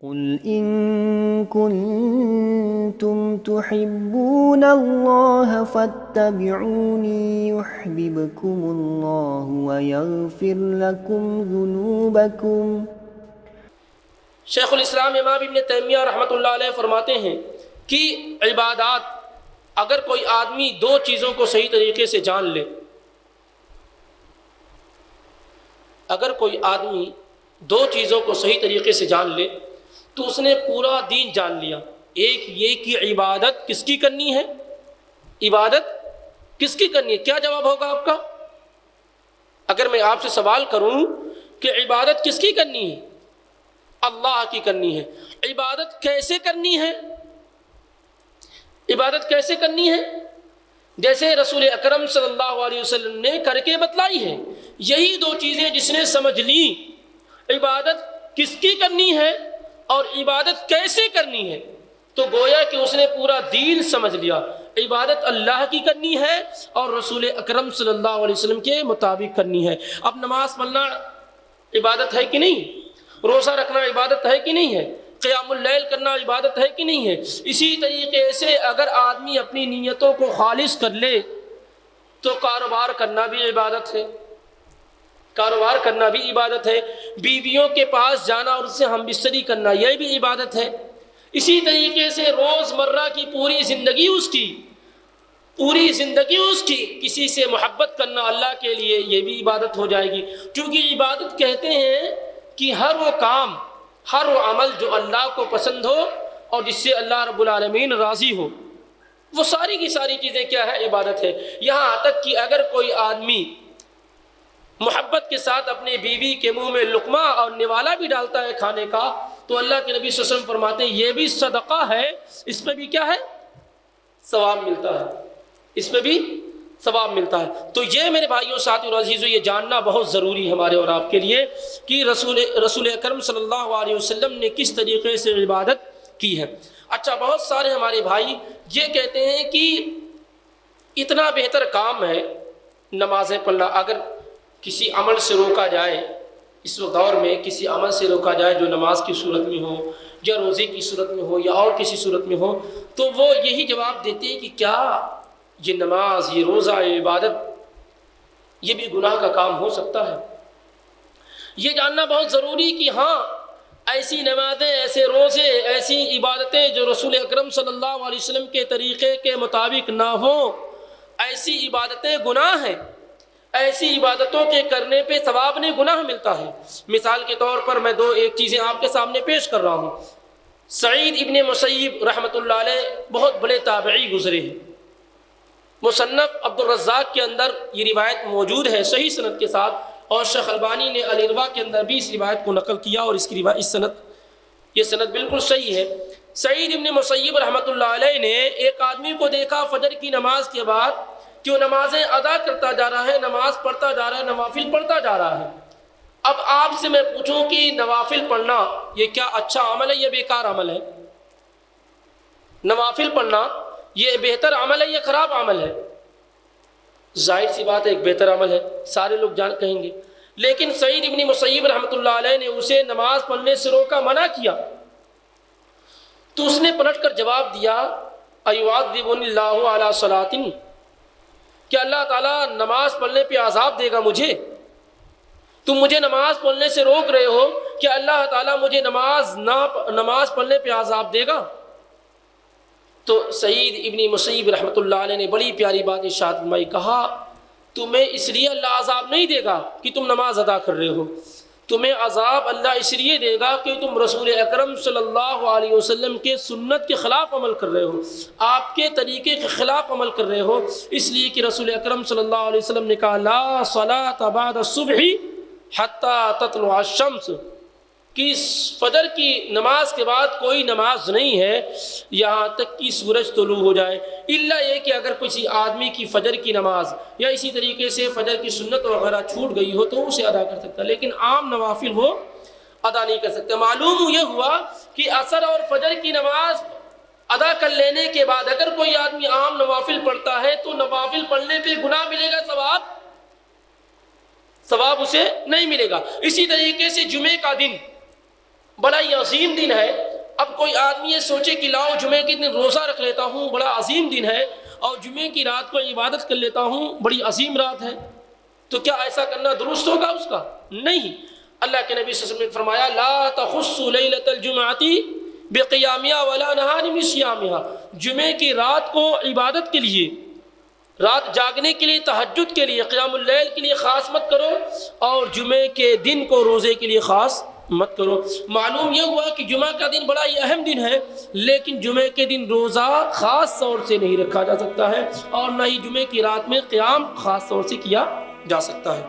قل إن كنتم تحبون الله فاتبعوني يحببكم الله ويغفر لكم ذنوبكم۔ شیخ الاسلام امام ابن تیمیہ رحمۃ اللہ علیہ فرماتے ہیں کہ عبادات اگر کوئی آدمی دو چیزوں کو صحیح طریقے سے جان لے، اگر کوئی آدمی دو چیزوں کو صحیح طریقے سے جان لے تو اس نے پورا دین جان لیا۔ ایک یہ کہ عبادت کس کی کرنی ہے، عبادت کس کی کرنی ہے۔ کیا جواب ہوگا آپ کا اگر میں آپ سے سوال کروں کہ عبادت کس کی کرنی ہے؟ اللہ کی کرنی ہے۔ عبادت کیسے کرنی ہے؟ عبادت کیسے کرنی ہے؟ جیسے رسول اکرم صلی اللہ علیہ وسلم نے کر کے بتلائی ہے۔ یہی دو چیزیں جس نے سمجھ لی، عبادت کس کی کرنی ہے اور عبادت کیسے کرنی ہے، تو گویا کہ اس نے پورا دین سمجھ لیا۔ عبادت اللہ کی کرنی ہے اور رسول اکرم صلی اللہ علیہ وسلم کے مطابق کرنی ہے۔ اب نماز پڑھنا عبادت ہے کہ نہیں؟ روزہ رکھنا عبادت ہے کہ نہیں ہے؟ قیام اللیل کرنا عبادت ہے کہ نہیں ہے؟ اسی طریقے سے اگر آدمی اپنی نیتوں کو خالص کر لے تو کاروبار کرنا بھی عبادت ہے، کاروبار کرنا بھی عبادت ہے۔ بیویوں کے پاس جانا اور اس سے ہم بستری کرنا یہ بھی عبادت ہے۔ اسی طریقے سے روز مرہ کی پوری زندگی اس کی کسی سے محبت کرنا اللہ کے لیے یہ بھی عبادت ہو جائے گی۔ کیونکہ عبادت کہتے ہیں کہ ہر وہ کام، ہر وہ عمل جو اللہ کو پسند ہو اور جس سے اللہ رب العالمین راضی ہو، وہ ساری کی ساری چیزیں کیا ہے؟ عبادت ہے۔ یہاں تک کہ اگر کوئی آدمی محبت کے ساتھ اپنے بیوی کے منہ میں لقمہ اور نوالا بھی ڈالتا ہے کھانے کا تو اللہ کے نبی صلی اللہ علیہ وسلم فرماتے ہیں یہ بھی صدقہ ہے، اس پہ بھی کیا ہے؟ ثواب ملتا ہے، اس پہ بھی ثواب ملتا ہے۔ تو یہ میرے بھائیوں، ساتھیوں اور عزیزوں، یہ جاننا بہت ضروری ہے ہمارے اور آپ کے لیے کہ رسول اکرم صلی اللہ علیہ وسلم نے کس طریقے سے عبادت کی ہے۔ اچھا، بہت سارے ہمارے بھائی یہ کہتے ہیں کہ اتنا بہتر کام ہے نمازیں پڑھنا، اگر کسی عمل سے روکا جائے، اس دور میں کسی عمل سے روکا جائے جو نماز کی صورت میں ہو یا روزے کی صورت میں ہو یا اور کسی صورت میں ہو، تو وہ یہی جواب دیتے ہیں کہ کیا یہ نماز، یہ روزہ، یہ عبادت یہ بھی گناہ کا کام ہو سکتا ہے؟ یہ جاننا بہت ضروری کہ ہاں، ایسی نمازیں، ایسے روزے، ایسی عبادتیں جو رسول اکرم صلی اللہ علیہ وسلم کے طریقے کے مطابق نہ ہوں، ایسی عبادتیں گناہ ہیں۔ ایسی عبادتوں کے کرنے پہ ثواب نہیں، گناہ ملتا ہے۔ مثال کے طور پر میں ایک چیزیں آپ کے سامنے پیش کر رہا ہوں۔ سعید ابن مسیب رحمۃ اللہ علیہ بہت بڑے تابعی گزرے ہیں۔ مصنف عبد الرزاق کے اندر یہ روایت موجود ہے صحیح سند کے ساتھ، اور شیخ البانی نے الارواء کے اندر بھی اس روایت کو نقل کیا اور یہ سند بالکل صحیح ہے۔ سعید ابن مسیب رحمۃ اللہ علیہ نے ایک آدمی کو دیکھا فجر کی نماز کے بعد کہ وہ نمازیں ادا کرتا جا رہا ہے، نماز پڑھتا جا رہا ہے، نوافل پڑھتا جا رہا ہے۔ اب آپ سے میں پوچھوں کہ نوافل پڑھنا یہ کیا اچھا عمل ہے یا بیکار عمل ہے؟ نوافل پڑھنا یہ بہتر عمل ہے یا خراب عمل ہے؟ ظاہر سی بات ہے ایک بہتر عمل ہے، سارے لوگ کہیں گے۔ لیکن سعید ابن مسیب رحمۃ اللہ علیہ نے اسے نماز پڑھنے سے روکا، منع کیا، تو اس نے پلٹ کر جواب دیا ایعذبنی اللہ علی صلاۃ، کہ اللہ تعالیٰ نماز پڑھنے پہ عذاب دے گا مجھے؟ تم مجھے نماز پڑھنے سے روک رہے ہو کہ اللہ تعالیٰ مجھے نماز پڑھنے پہ عذاب دے گا؟ تو سعید ابن مسیب رحمۃ اللہ علیہ نے بڑی پیاری بات ارشاد فرمائی، کہا تمہیں اس لیے اللہ عذاب نہیں دے گا کہ تم نماز ادا کر رہے ہو، تمہیں عذاب اللہ اس لیے دے گا کہ تم رسول اکرم صلی اللہ علیہ وسلم کے سنت کے خلاف عمل کر رہے ہو، آپ کے طریقے کے خلاف عمل کر رہے ہو۔ اس لیے کہ رسول اکرم صلی اللہ علیہ وسلم نے کہا لا صلاۃ بعد الصبح حتی تطلع الشمس، کہ فجر کی نماز کے بعد کوئی نماز نہیں ہے یہاں تک کہ سورج طلوع ہو جائے، الا یہ کہ اگر کسی آدمی کی فجر کی نماز یا اسی طریقے سے فجر کی سنت وغیرہ چھوٹ گئی ہو تو اسے ادا کر سکتا ہے، لیکن عام نوافل وہ ادا نہیں کر سکتا۔ معلوم یہ ہوا کہ عصر اور فجر کی نماز ادا کر لینے کے بعد اگر کوئی آدمی عام نوافل پڑھتا ہے تو نوافل پڑھنے پہ گناہ ملے گا، ثواب اسے نہیں ملے گا۔ اسی طریقے سے جمعے کا دن بڑا ہی عظیم دن ہے. اب کوئی آدمی یہ سوچے کہ لاؤ جمعے کے دن روزہ رکھ لیتا ہوں، بڑا عظیم دن ہے، اور جمعے کی رات کو عبادت کر لیتا ہوں، بڑی عظیم رات ہے، تو کیا ایسا کرنا درست ہوگا اس کا؟ نہیں. اللہ کے نبی صلی اللہ علیہ وسلم نے فرمایا لا تخص لیلۃ الجمعۃ بقیامها ولا نہار بصیامها، جمعے کی رات کو عبادت کے لیے، رات جاگنے کے لیے، تہجد کے لیے، قیام اللیل کے لیے خاص مت کرو، اور جمعے کے دن کو روزے کے لیے خاص مت کرو. معلوم یہ ہوا کہ جمعہ کا دن بڑا ہی اہم دن ہے، لیکن جمعے کے دن روزہ خاص طور سے نہیں رکھا جا سکتا ہے، اور نہ ہی جمعے کی رات میں قیام خاص طور سے کیا جا سکتا ہے.